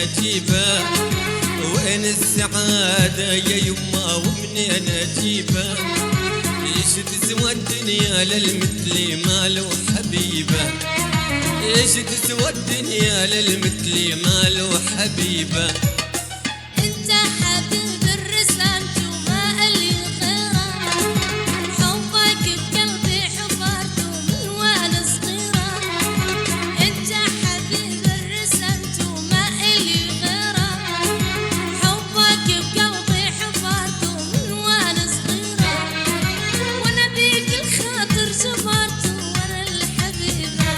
اجيبه؟ وين السعادة يا يما ومنين اجيبه؟ ايش تسوى الدنيا للمثل ما له حبيبه؟ ايش تسوى الدنيا للمثل ما له حبيبه؟ انت حبيب الرسمت وما لي غيره، حبك بقلبي حفرته من وانا صغيره. انت حبيب الرسمت وما لي غيره، حبك بقلبي حفرته من وانا صغيره. وانا بيك الخاطر جبرته وانا الحبيبه،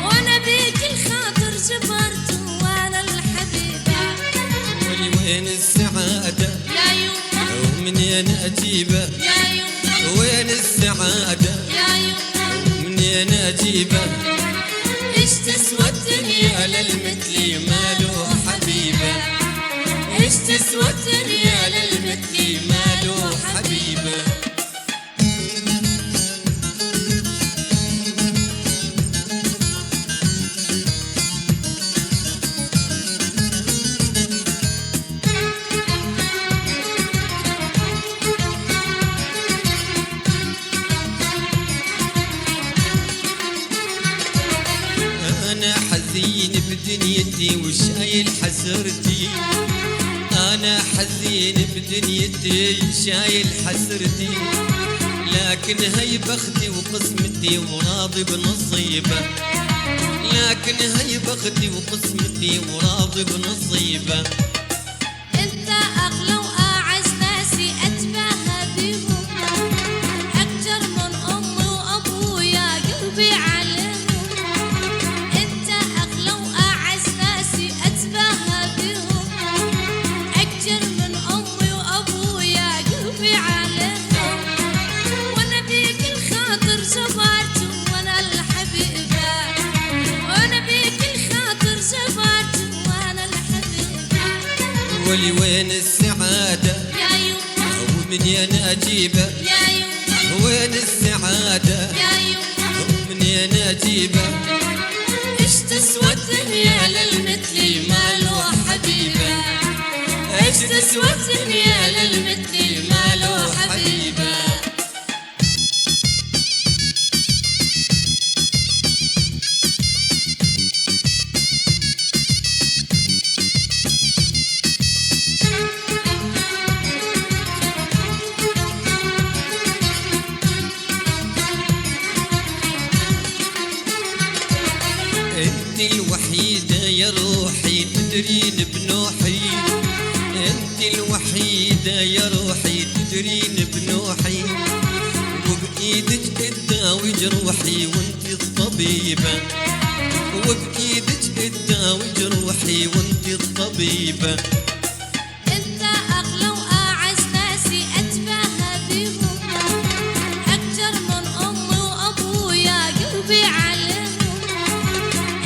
وانا بيك الخاطر جبرته وانا الحبيبه. وين السعادة يا يما ومنين اجيبه؟ يا يما وين السعادة يا يما ومنين اجيبه؟ ايش تسوى الدنيا للمثل ما له حبيبه؟ ايش تسوى الدنيا للمثل ما له حبيبه؟ أنا حزين بدنيتي وشايل حسرتي، أنا حزين بدنيتي شايل حسرتي، لكن هي بختي وقسمتي وراضي بنصيبه، لكن هي بختي وقسمتي وراضي بنصيبه. انت اغلى واعز ناسي اتباهى بيهم، اكتر من امي وابويا قلبي عليهم. انت اغلى واعز ناسي اتباهى بيهم، اكتر من امي وابويا قلبي عليهم. وانا بيك الخاطر جبرته وانا الحبيبه، وانا بيك الخاطر جبرته وانا الحبيبه. ولي وين السعادة يا يما ومنين اجيبه؟ يا يما وين السعادة يا يما ومنين اجيبه؟ ايش تسوى الدنيا للمثل ما له حبيبه؟ ايش تسوى الدنيا للمثل ما له حبيبه؟ انت الوحيدة يا روحي تدرين بنوحي، انت الوحيدة يا روحي تدرين بنوحي، وبايدك تداوي جروحي وانت الطبيبة، وبايدك تداوي جروحي وانت الطبيبة. انت اغلى واعز ناسي اتباهى بيهم، اكتر من امي وابويا قلبي عليهم.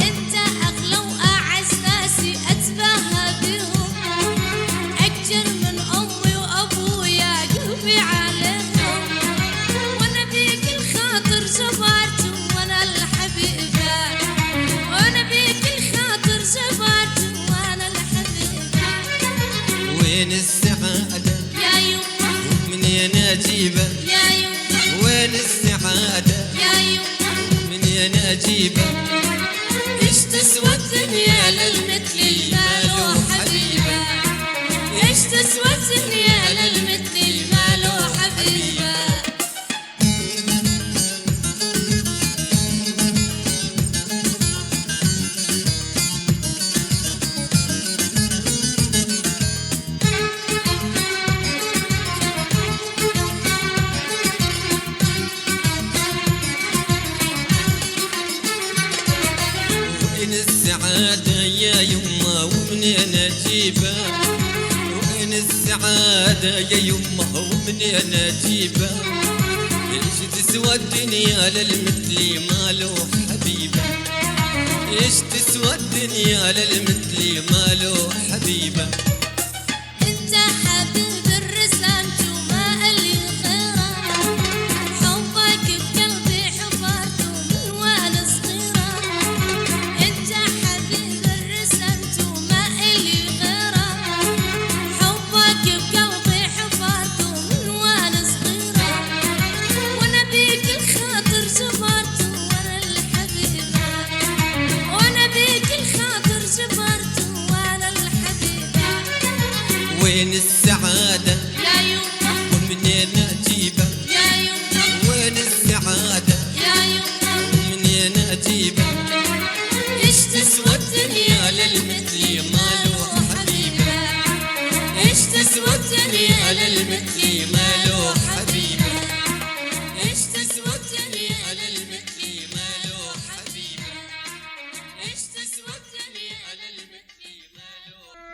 انت اغلى واعز ناسي اتباهى بيهم، اكتر من امي وابويا قلبي عليهم. وانا بيك الخاطر جبرته وانا الحبيبه، وانا بيك الخاطر جبرته وانا الحبيبه. وين السعادة يا يما ومنين اجيبه؟ يا يما وين السعادة يا يما ومنين اجيبه؟ ايش تسوى الدنيا للمثل ما له حبيبه؟ ايش تسوى الدنيا للمثل ما له حبيبه؟ وين السعادة يا يما ومنين اجيبه؟ وين السعادة يا يما ومنين اجيبه؟ ايش تسوى الدنيا للمثل ما له حبيبه؟ ايش تسوى الدنيا للمثل ما له حبيبه؟ انت حبيب الرسمت وما لي غيره، حبك بقلبي حفرته من وانا صغيره. انت حبيب الرسمت وما وين السعادة يا يما ومنين أجيبها يا يما وين السعادة يا يما ومنين أجيبها ايش تسوى الدنيا للمثل ما له حبيبه ايش تسوى الدنيا للمثل ما له حبيبه ايش تسوى الدنيا للمثل ما له حبيبه ايش تسوى الدنيا للمثل ما له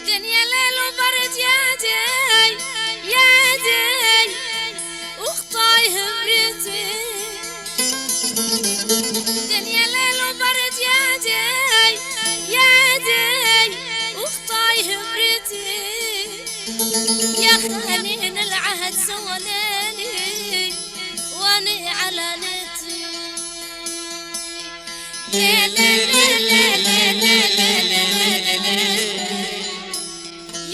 دنيا ليل وبرد يا دي يا دي وخطاي هبرتي دنيا ليل وبرد يا دي يا دي وخطاي هبرتي يا خلينا العهد سولاني واني على نتي لي لي لي لي لي لي لي لي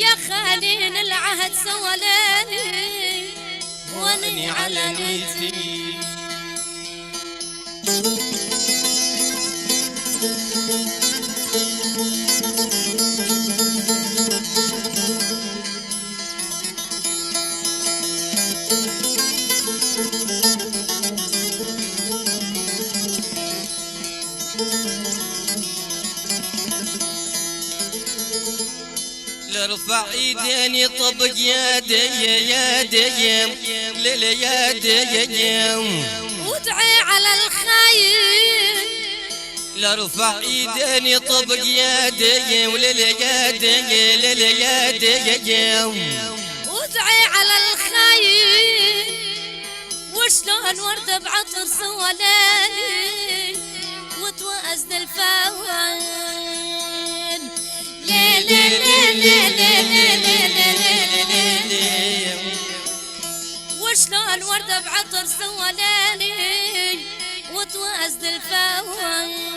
يا خالين العهد سولاني واني على نيتي لارفع ايديني طبق يدي يا ديم ليلة يا ديم وادعي على الخاين لارفع ايديني طبق يدي وليلة يا ديم ليلة يا ديم وادعي على الخاين وشلون وردة بعطر سولاني وتوأز الفوان لي لي لي لي لي لي لي وشلون وردة بعطر سولاني وتوأز الفوان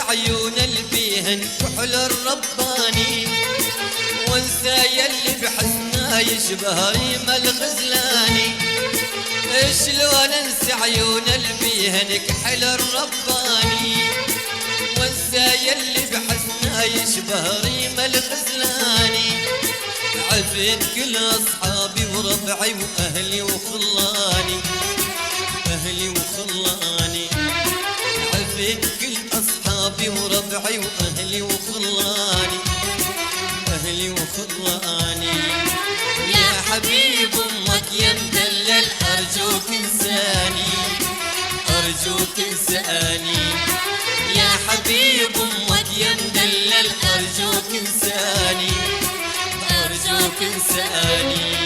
عيون البيهن كحل الرباني وانسى يلي بحسنا يشبه ريم الغزلاني شلون انسى عيون البيهن كحل الرباني وانسى يلي بحسنا يشبه ريم الغزلاني عفيت كل اصحابي وربعي واهلي وخلاني اهلي وخلاني عفيت كل اصحابي وربعي واهلي وخلاني اهلي وخلاني يا حبيب امك يا مدلل ارجوك انساني أرجوك انساني يا حبيب أمك يا مدلل أرجوك انساني أرجوك انساني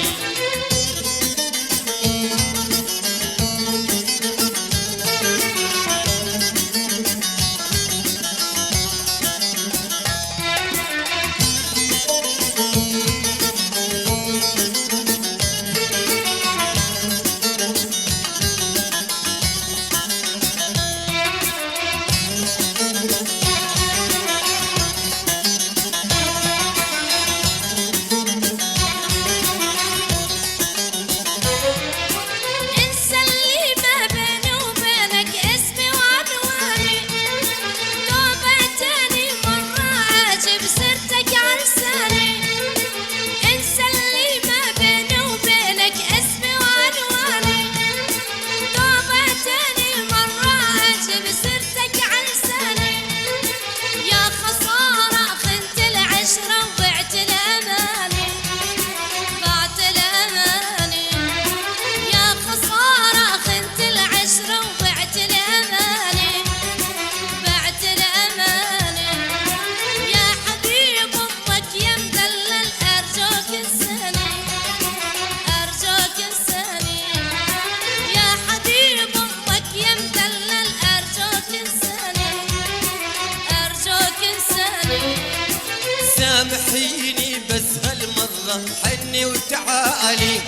سامحيني بس هالمرة حني وتعالي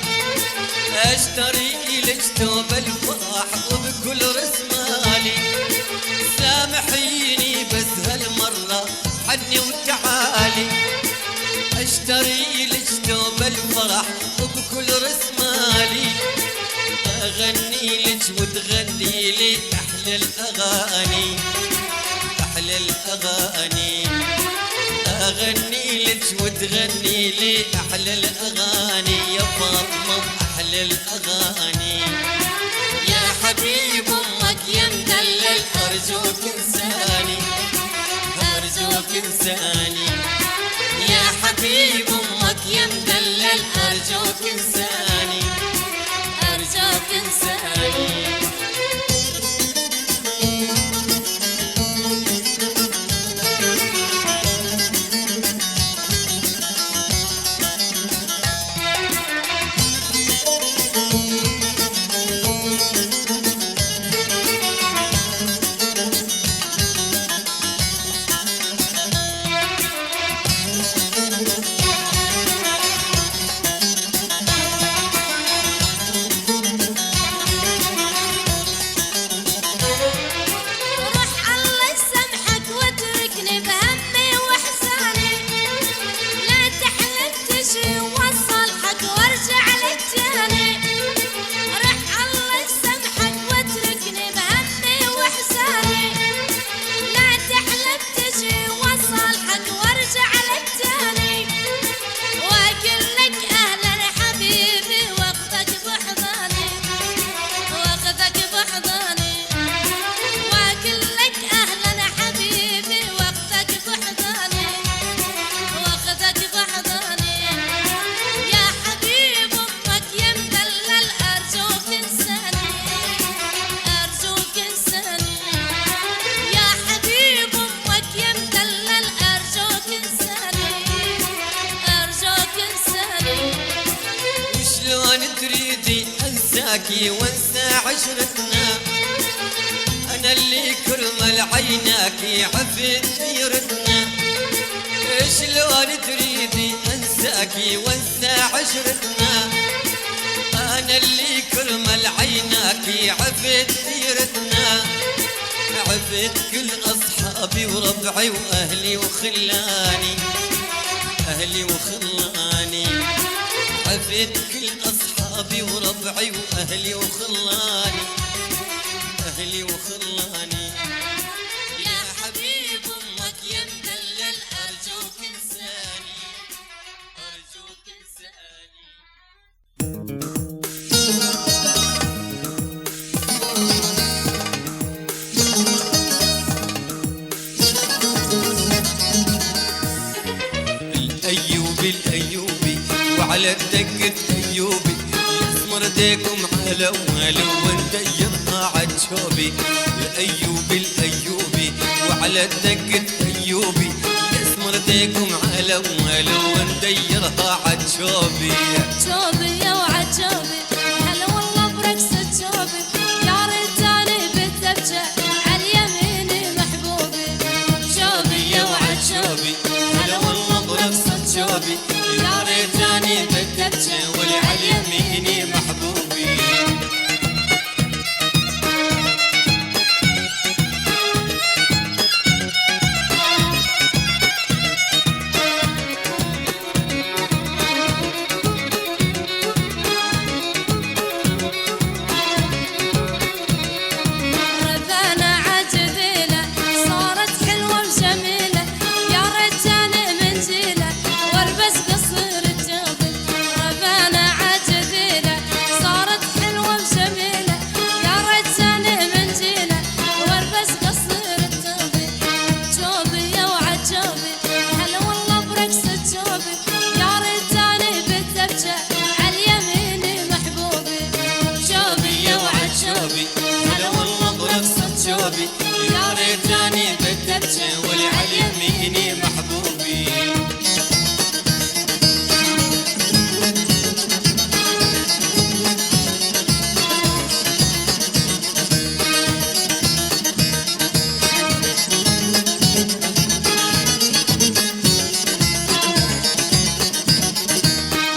اشتري لك ثوب الفرح وبكل رسمالي سامحيني بس هالمرة حني وتعالي اشتري لك ثوب الفرح وبكل رسمالي اغني لك وتغني لي احلى الاغاني احلى الاغاني أغني لك وتغني لي أحلى الأغاني يا فاطمة أحلى الأغاني يا حبيب أمك يا مدلل أرجوك انساني أرجوك انساني يا حبيب أمك يا مدلل أرجوك انساني أرجوك انساني انساكي وانسى عشرتنا انا اللي كرمل عيناكي عفت سيرتنا شلون تريدي انساكي وانسى عشرتنا انا اللي كرمل عيناكي عفت سيرتنا عفت كل اصحابي وربعي واهلي وخلاني اهلي وخلاني عفت كل اصحابي وربعي واهلي وخلاني اهلي وخلاني يا حبيب امك يا مدلل ارجوك انساني ارجوك انساني الايوبي الايوبي وعلى دقة ايوبي يسمر ديكم على ولو ونديرها عجوبي الأيوبي الأيوبي وعلى الدقة أيوبي يسمر ديكم على ولو نديرها عجوبي عجوبي يا وعجوبي هلا والله برقصة جوبي يا ريتاني بالذبجة عاليمين محبوبي جوبي يا وعجوبي هلا والله برقصة جوبي يا ريتاني بالذبجة واللي عاليميني محبوبي جوبي يا ريتاني بالدبجة واللي عاليميني محبوبي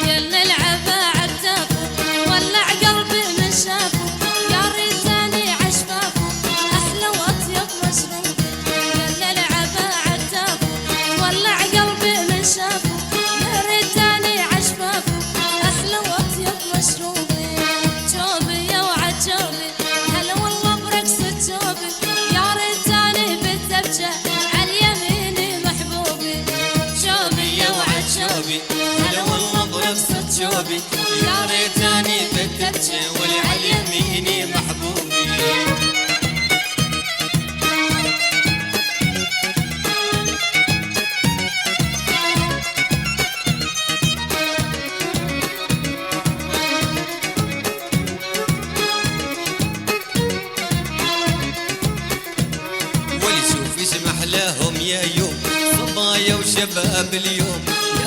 يلا العبا عالتافو ولع قلبي من شافو يا ريتاني عشفافو احلى واطيب مشروبي يلا العبا عالتافو ولع قلبي من شافو يا ريتاني عشفافو احلى واطيب مشروبي جوبي يا وعجوبي هلا والله برقصة جوبي يا ريتاني بالذبجة عاليميني محبوبي جوبي يا وعجوبي هلا والله برقصة جوبي يا ريتاني بالدبجة واللي عاليميني محبوبي ولشوف ايش محلاهم يا يوم صبايا وشباب اليوم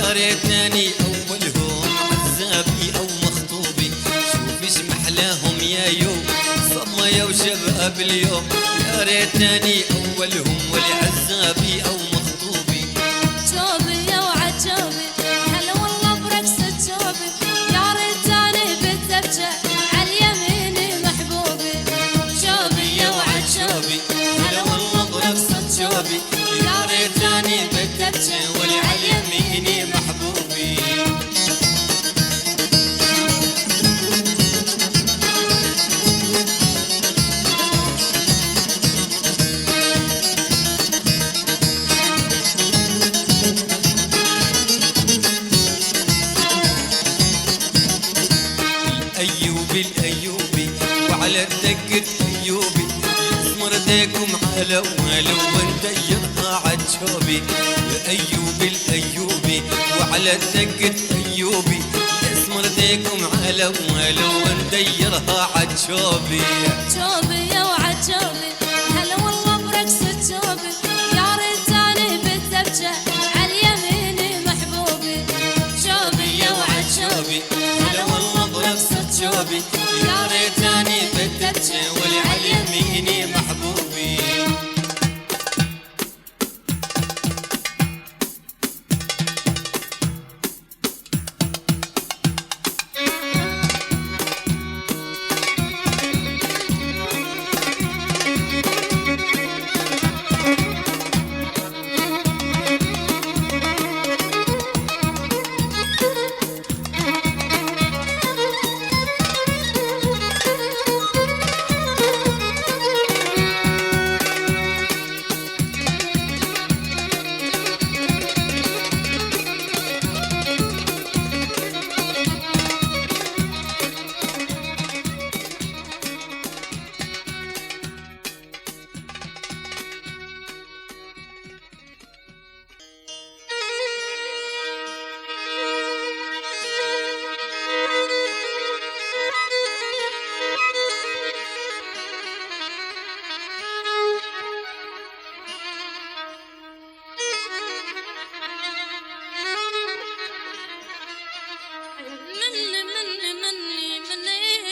يا ريتني اولهم عزابي او مخطوبي شوف ايش محلاهم يا يوم صبايا وشباب اليوم يا ريتني اولهم ولعزابي او مخطوبي جوبي يا وعجوبي هلا والله برقصة جوبي يا ريتاني بالذبجة عاليميني محبوبي جوبي يا وعجوبي هلا والله برقصة جوبي يا ريتني بالدبجة واللي عاليميني محبوبي الأيوبي الأيوبي وعلى الدقة أيوبي يسمر ديكم على ولو ونديرها عجوبي الأيوبي الأيوبي وعلى الدقة أيوبي يسمر ديكم على ولو ونديرها عجوبي جوبي يا وعجوبي هلا والله برقصة جوبي يا ريتاني بالذبجة عاليميني محبوبي جوبي يا وعجوبي هلا والله برقصة جوبي يا ريتاني بالدبجة واللي عاليميني محبوبي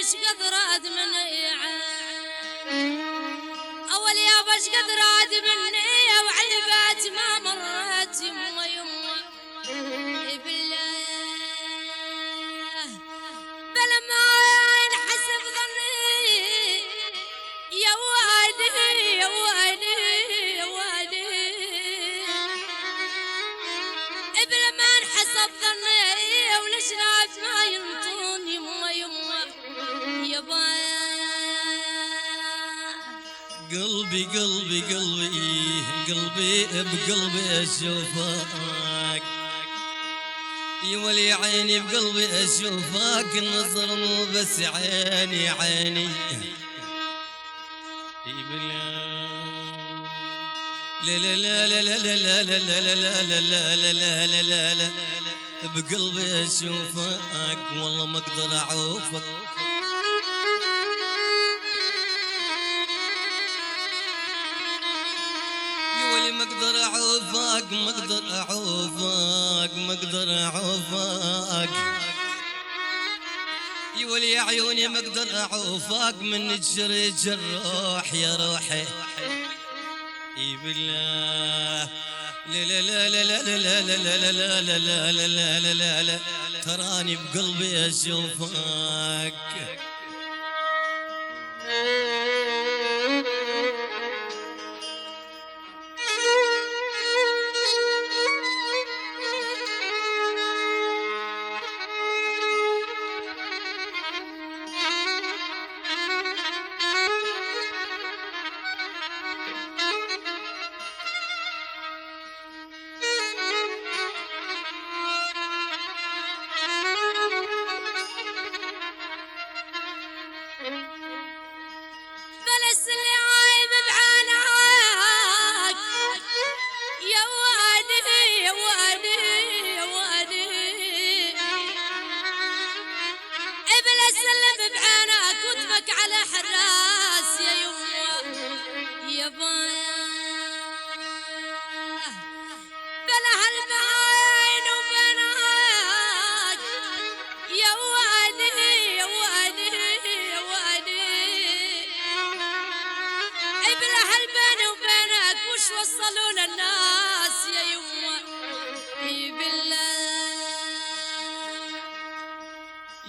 بش قدرات من اول يا بش قدرات مني وعلبات ما مرت يما يما بالله بلا ما ينحسب ظني يا وادي يا وادي يا وادي بلا ما انحسب ظني والشناف ما ينطون يما يما يابا قلبي قلبي قلبي قلبي بقلبي اشوفك يا ولي عيني بقلبي اشوفك النظر مو بس عيني عيني لا لا لا لا لا لا لا لا لا لا لا لا لا لا بقلبي اشوفك والله ما اقدر اعوفك يا ولي ما اقدر اعوفك ما اقدر اعوفك ما اقدر اعوفك يا ولي يا عيوني ما اقدر اعوفك من تجري الروح يا روحي اي بالله لا لا لا لا لا لا لا لا لا لا لا لا لا لا لا تراني بقلبي اشوفك على حراس يا يما يابا بلا هالبعين وبناك يا وادي يا وادي يا وادي بلا هالبين وبينك وش وصلوا للناس يا يما بالله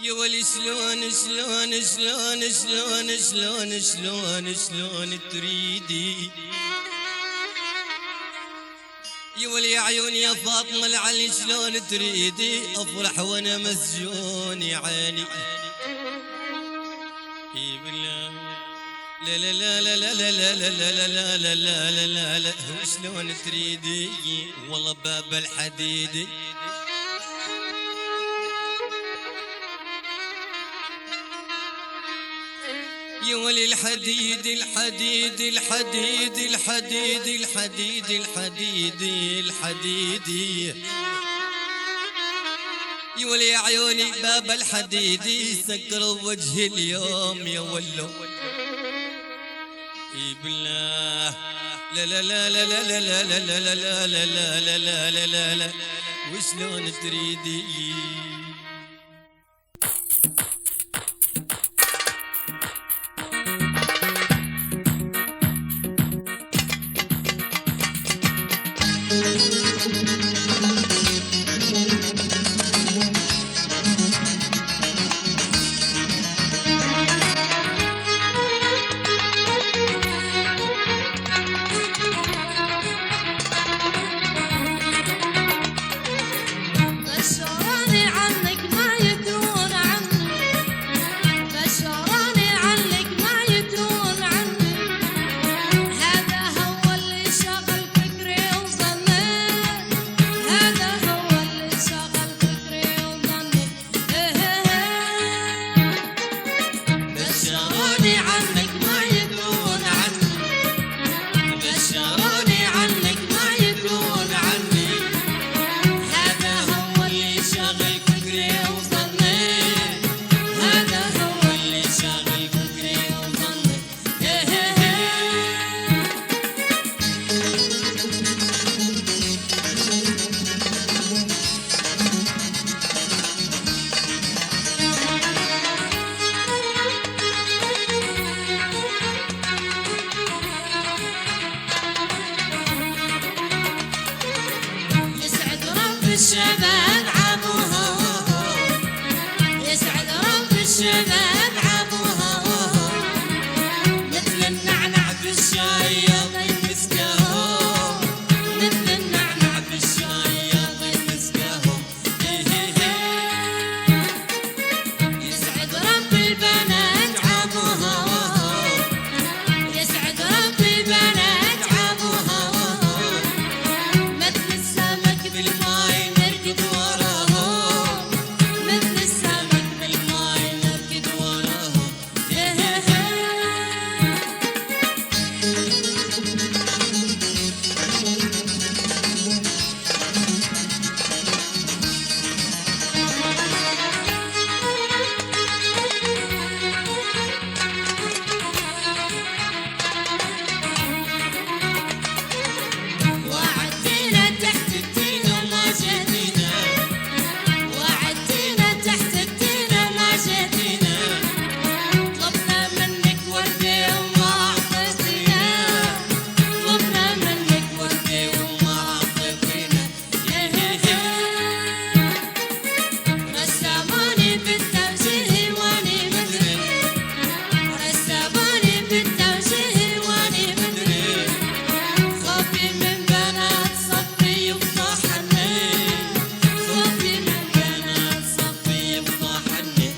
يا ولي شلون شلون شلون شلون شلون شلون شلون تريدي يا ولي يا عيوني يا فاطمة العلي شلون تريدي أفرح وأنا مسجون يا عيني اي بالله لا لا لا لا لا لا لا لا لا لا لا لا لا لا شلون تريدي والله باب الحديد يا ولي الحديد الحديد الحديد الحديد الحديد الحديد الحديد يا ولي يا عيوني باب الحديد سكروا وجهي اليوم يا ولو اي بالله لا لا لا لا لا لا لا لا لا لا لا لا لا لا لا لا وشلون تريدي بشرني عم الشباب عموها يسعد رب الشباب عموها مثل النعنع بالشاي يضيف مسكاهم مثل النعنع بالشاي يضيف مسكاهم يسعد رب البنات عموها يسعد رب البنات عموها مثل السمك بالماي نركض وراهم مثل السمك بالماي نركض وراهم وعدتنا تحت التين وما جاتينا وعدتنا تحت التين وما جاتينا طلبنا منك وردة وما أعطيتينا طلبنا منك وردة وما أعطيتينا رسموني بالتوجيه واني مدري رسموني بالتوجيه واني مدري خوفي من بنات صفي يفضحني خوفي من بنات صفي يفضحني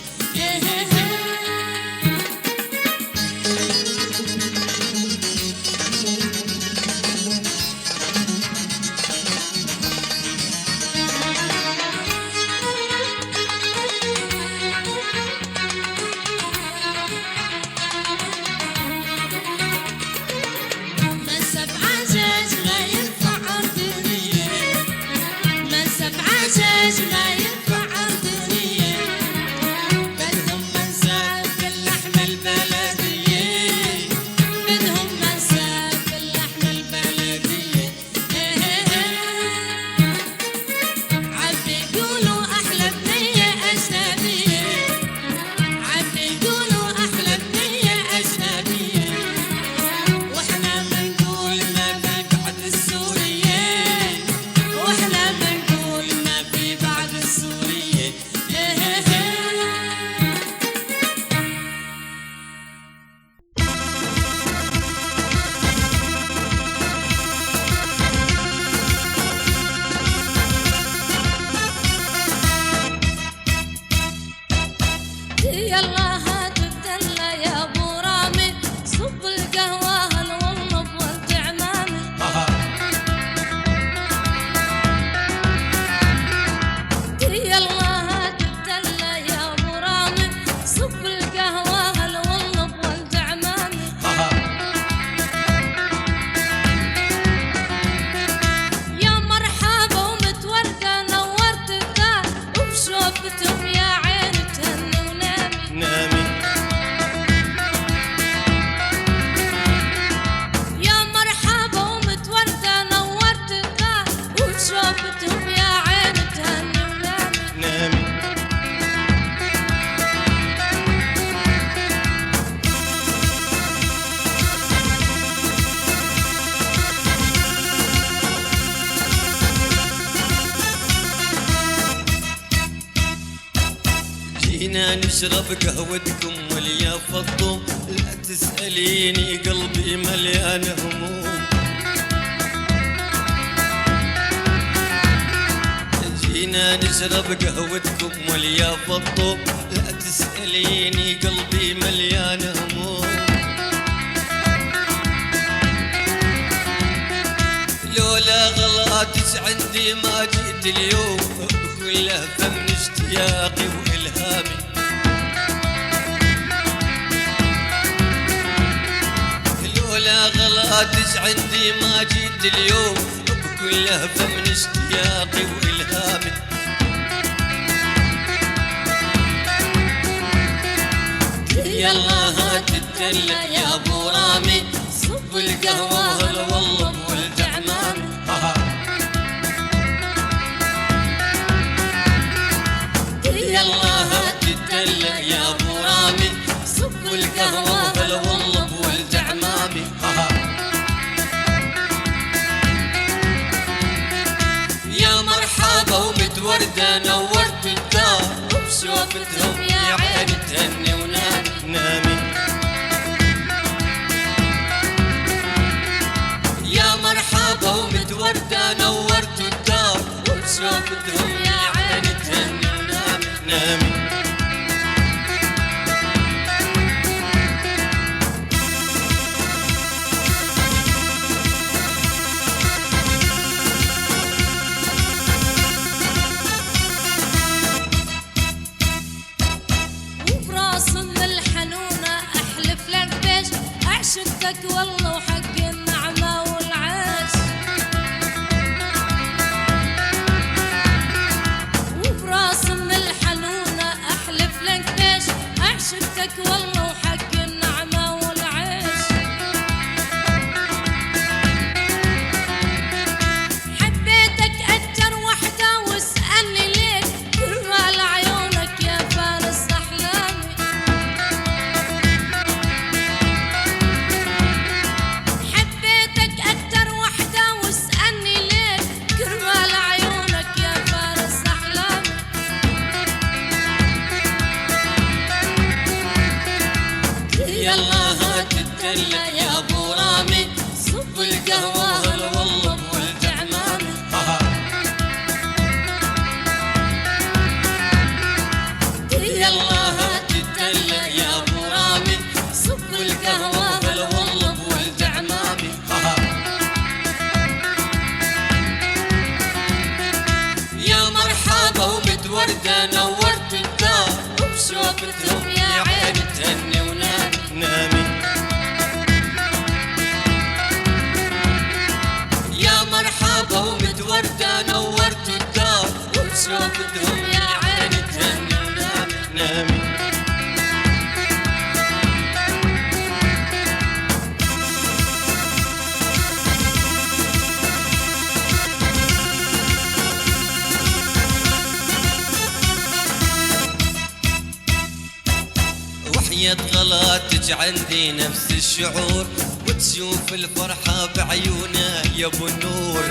من سبع عجاج ما ينفع أردنية من سبع عجاج ما ينفع أردنية بدهم منساب باللحم البلدية بدهم منساب باللحم البلدية عبي يقولوا أحلى بنية أجنبية عبي يقولوا أحلى بنية أجنبية واحنا منقول ما في بعد السورية واحنا منقول ما في بعد السورية يلا هات الدلة يا ابو رامي صب القهوة هالوالله بولد عمامي يلا هات الدلة يا ابو رامي صب القهوة هالوالله بولد عمامي يا مرحبا ومتوردة نورت الدار وبشوفتهم يا عين تهني ونامي نامي يا مرحبا ومتوردة نورت الدار وبشوفتهم يا عين تهني ونامي نامي جينا نشرب قهوتكم واليا فضوا لا تسأليني قلبي مليان هموم جينا نشرب قهوتكم واليا فضوا لا تسأليني قلبي مليان هموم لولا غلاتك عندي ما جيت اليوم بكل لهفة من اشتياقي وإلهامي لولا غلاتك عندي ما جيت اليوم بكل لهفة من اشتياقي وإلهامي يلا هات الدلة يا ابو رامي صب القهوة هلا والله بولد عمامي يلا هات الدلة يا ابو رامي صب القهوة هلا والله بولد عمامي يا مرحبا وردة نورت الدار وبشوفتهم يا عيني تهني ونامي. يا مرحبا ومتوردة نورت الدار وبشوفتهم يا عيني تهني ونامي. عشقتك والله وحق النعمة والعيش، وبراس ام الحنونة احلف لك بيش. عشقتك والله وحق النعمة والعيش، حبيتك اكتر وحدة واسألني ليك كرمال عيونك يا فارس احلامي. يلا هات الدلة يا ابو رامي، صب القهوة هلا والله بولد عمامي. يلا هات الدلة يا ابو رامي، صب القهوة هلا والله بولد عمامي. يا مرحبا ومتوردة نورت الدار وبشوفتهم يا عيني تهني ونامي. يا مرحبا ومتوردة نورت الدار وبشوفتهم يا عيني تهني ونامي. وحياة غلاتك عندي نفس الشعور، وتشوف الفرحة بعيونها يا ابو النور.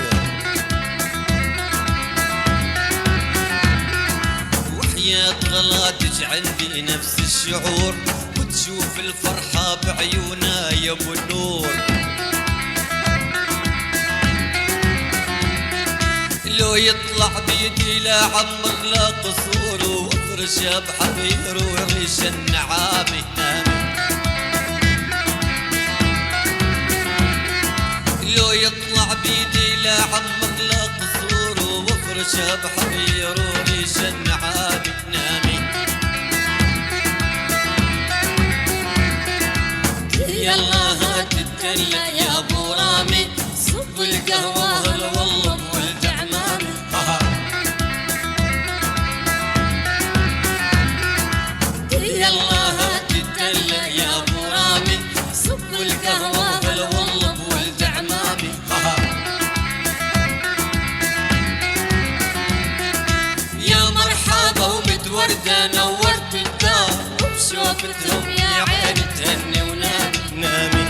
وحياة غلاتك عندي نفس الشعور، وتشوف الفرحة بعيونها يا ابو النور. لو يطلع بيدي لا عمر لا قصور، وافرشها بحرير وريش النعامي. لو يطلع بيدي لا عمر لا قصور، وافرشها بحرير وريش النعامي. يلا هات الدلة يا ابو رامي، صب القهوة هلا والله بولد عمامي. يلا هات الدلة يا ابو رامي، صب القهوة هلا والله بولد عمامي. يا مرحبا ومتوردة نورت الدار وبشوفتهم يا عيني تهني ونامي.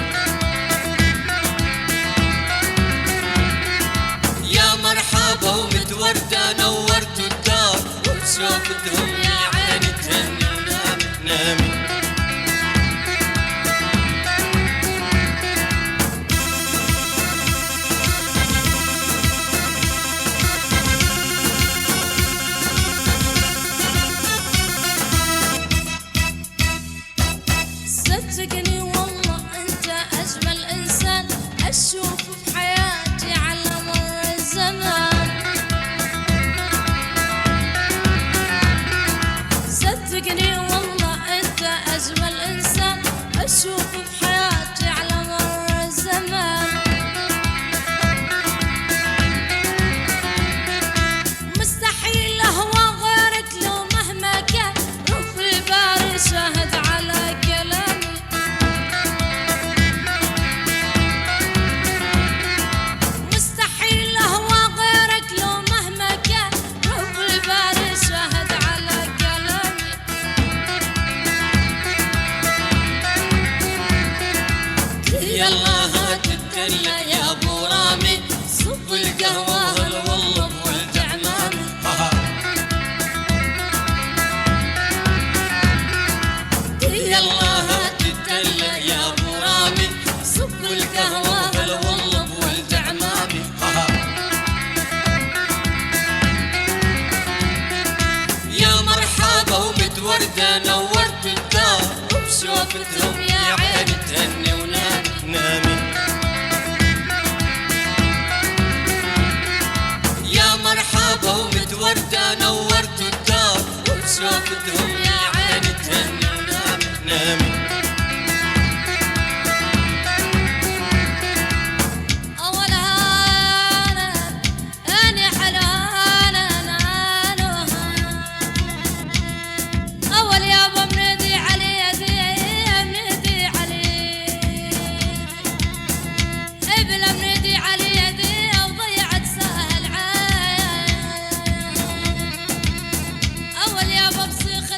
يا مرحبا ومتوردة نورت الدار وبشوفتهم يا عيني تهني ونامي. صدقني والله انت اجمل انسان اشوف بحياتي على مر الزمان. صدقني والله انت اجمل انسان اشوف بحياتي على مر الزمان. مستحيل اهوى غيرك لو مهما كان، رب الباري شاهد على كلامي. مستحيل اهوى غيرك لو مهما كان، رب الباري شاهد على كلامي. يلا هات الدلة يا ابو رامي، صب القهوة هلا والله بولد عمامي. نورت الدار وبشوفتهم يا عيني تهني ونامي. يا مرحبا ومتوردة نورت الدار وبشوفتهم يا عيني تهني ونامي. أول يابا بصيخ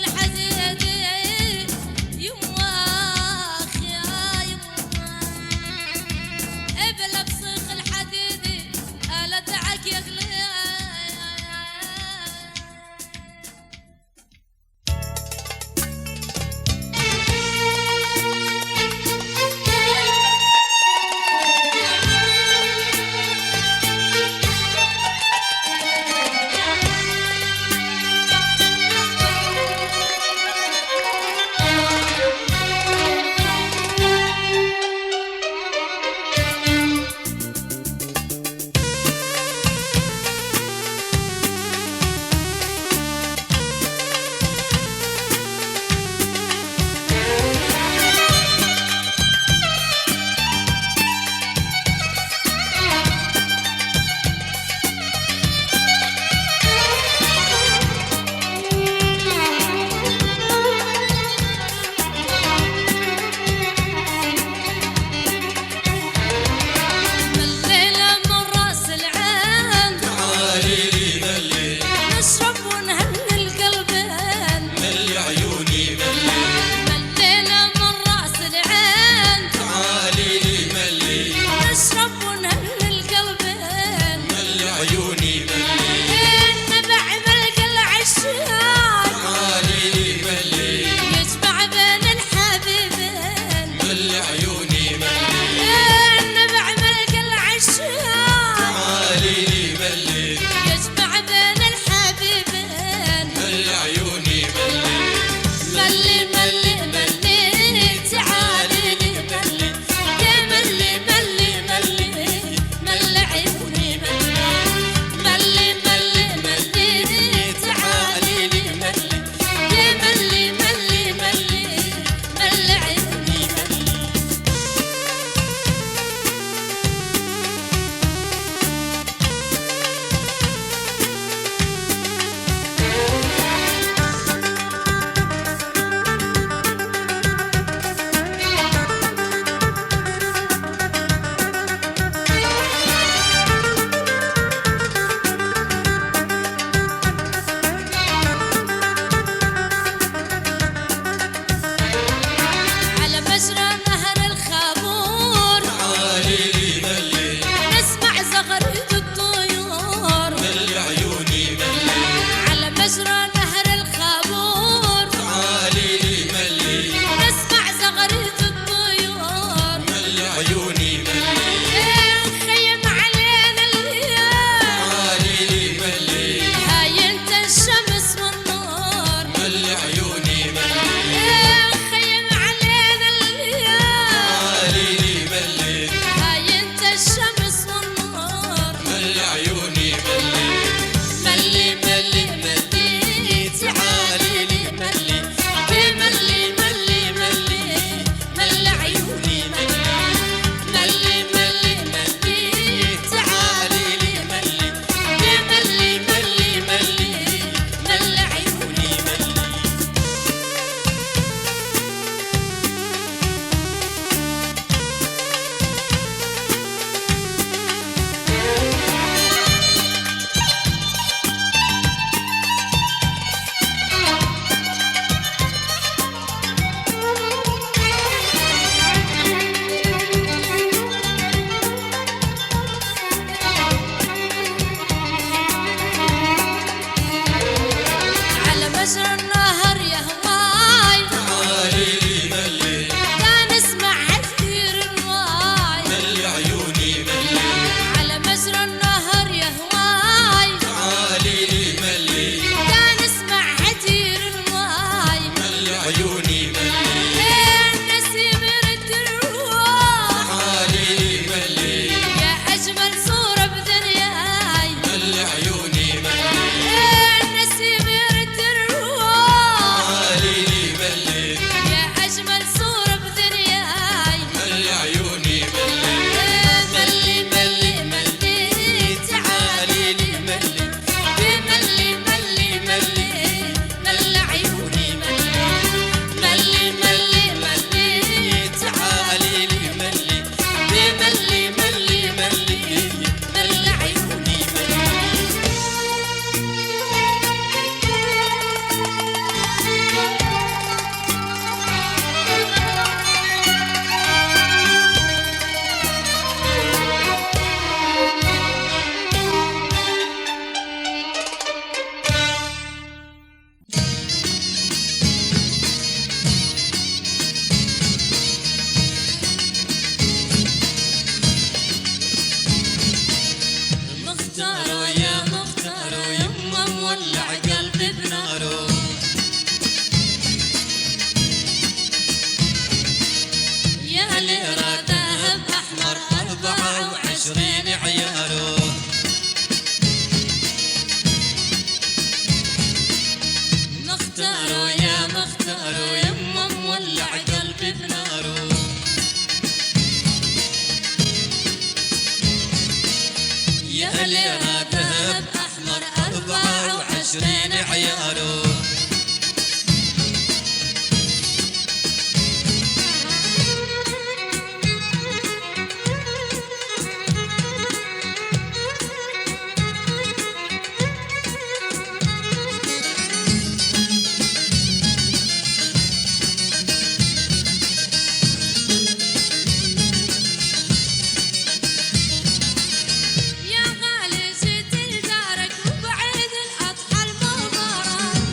وعشرين عياله.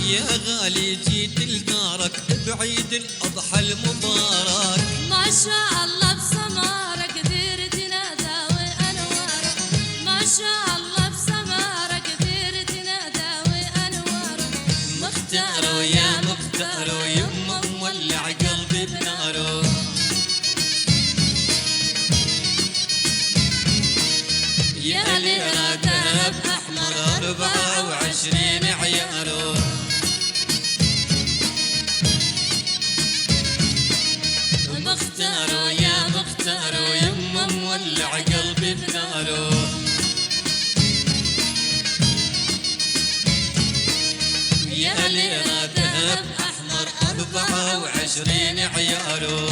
يا غالي جيت لدارك بعيد الأضحى المبارك. ما شاء الله بسمارك كثير تنادى وأنوارك. ما شاء الله بسمارك كثير تنادى وأنوارك. مختاره يا مختاره يما مولع قلبي بناره. يا ليرة ذهب أحمر 24 عياله. مختاره يا مختاره يما مولع قلبي بناره. يا ليرة ذهب أحمر 24 عياله.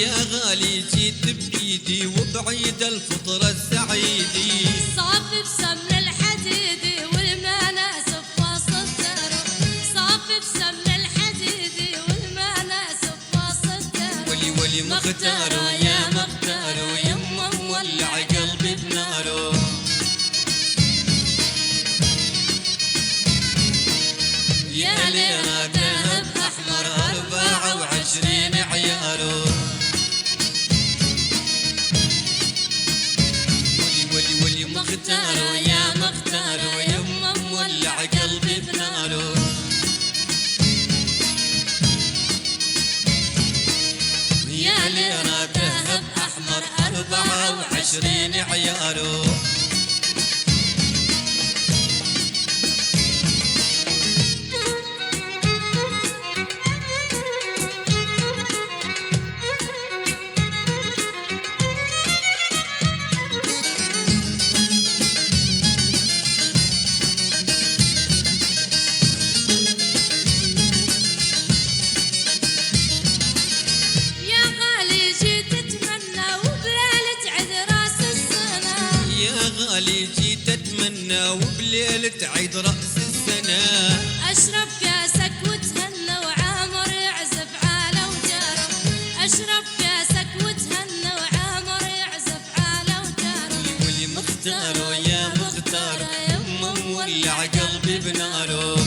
يا غالي جيت بإيدي وبعيد الفطرة السعيدي. صافي بسمن الحديدي والمناسف واصل داره. صافي بسمن الحديدي والمناسف واصل داره. ولي ولي مختاره يا مختاره يما مولع قلبي بناره. يا ليرة ذهب أحمر 24 عياله. ولي مختاره يا مختاره يما مولع قلبي بناره. يا ليرة ذهب أحمر 24 عياله. غالي جيت اتمنى وبليلة عيد رأس السنة. اشرب كاسك وتهنى وعامر يعزف على وجاره. اشرب كاسك وتهنى وعامر يعزف على وجاره. ولي مختاره يا مختاره يما مولع قلبي بناره.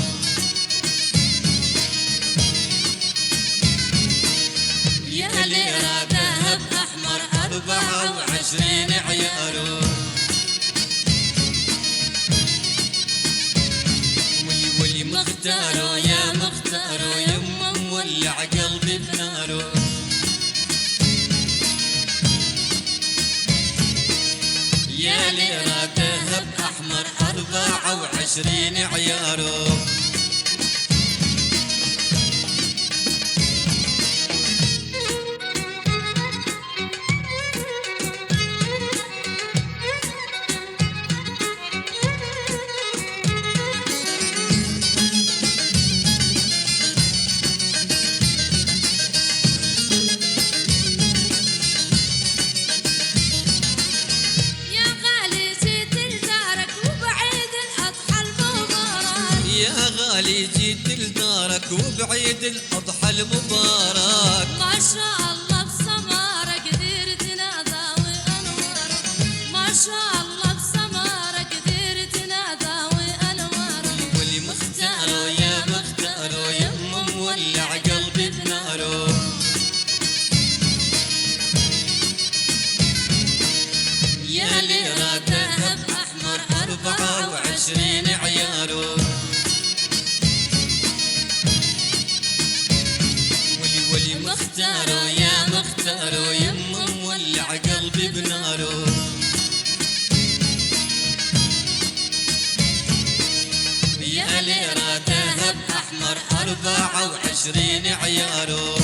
يا ليرة ذهب أحمر 24 عياله. مختاره يا مختاره يما مولع قلبي بناره. يا ليرة ذهب أحمر 24 عياله. يا غالي جيت لدارك وبعيد الأضحى المبارك. ما شاء الله بسمارك كثير تنادى وأنوارك. ما شاء الله بسمارك كثير تنادى وأنوارك. ولي مختاره يا مختاره يما مولع قلبي بناره. يا ليرة ذهب أحمر 24 عياله. ولع قلبي بناره. يا ليرة ذهب أحمر 24 عياره.